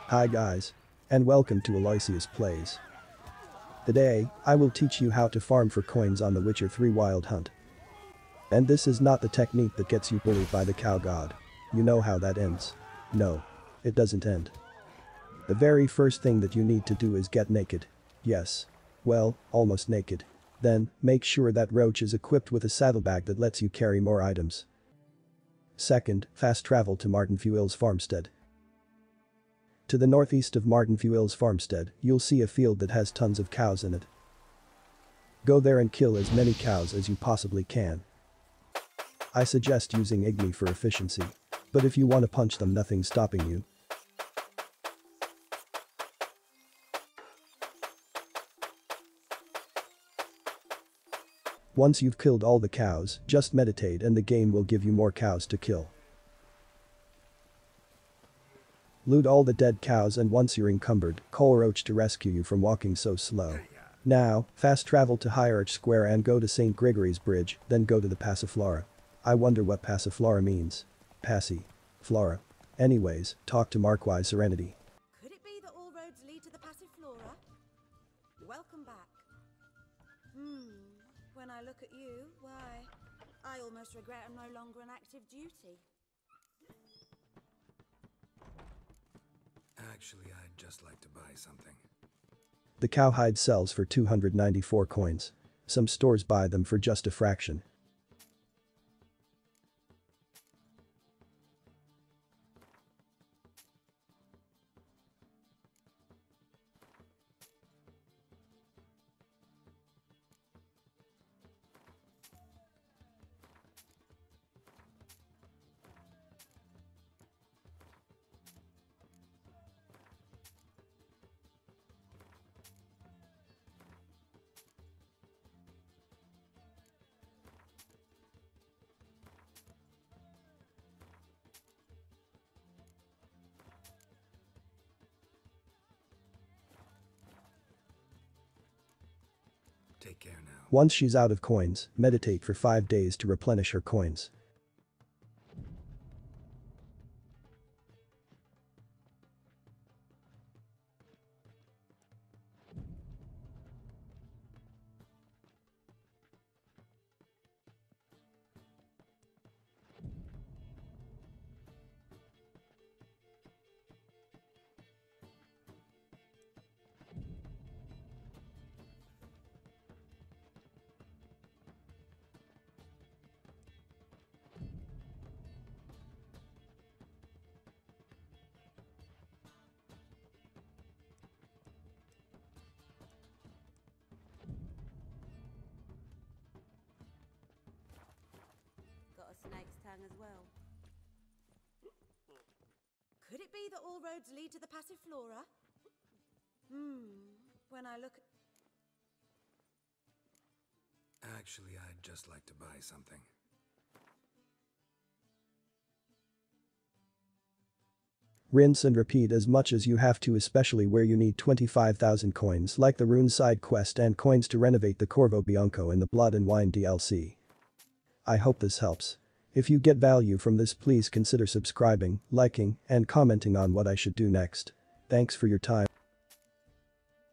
Hi guys. And welcome to Alloysious Plays. Today, I will teach you how to farm for coins on the Witcher 3 Wild Hunt. And this is not the technique that gets you bullied by the cow god. You know how that ends. No. It doesn't end. The very first thing that you need to do is get naked. Yes. Well, almost naked. Then, make sure that Roach is equipped with a saddlebag that lets you carry more items. Second, fast travel to Martin Fuel's farmstead. To the northeast of Martin Fuel's farmstead, you'll see a field that has tons of cows in it. Go there and kill as many cows as you possibly can. I suggest using Igni for efficiency. But if you want to punch them, nothing's stopping you. Once you've killed all the cows, just meditate and the game will give you more cows to kill. Loot all the dead cows, and once you're encumbered, call Roach to rescue you from walking so slow. Now, fast travel to Hierarch Square and go to St. Gregory's Bridge, then go to the Passiflora. I wonder what Passiflora means. Passiflora. Anyways, talk to Marquis Serenity. Could it be that all roads lead to the Passiflora? Welcome back. When I look at you, why, I almost regret I'm no longer on active duty. Actually, I'd just like to buy something. The cowhide sells for 294 coins. Some stores buy them for just a fraction. Take care now. Once she's out of coins, meditate for 5 days to replenish her coins. Got a snake's tongue as well. Could it be that all roads lead to the Passiflora? When I look at... Actually, I'd just like to buy something. Rinse and repeat as much as you have to, especially where you need 25,000 coins like the Rune side quest and coins to renovate the Corvo Bianco in the Blood and Wine DLC. I hope this helps. If you get value from this, please consider subscribing, liking, and commenting on what I should do next. Thanks for your time.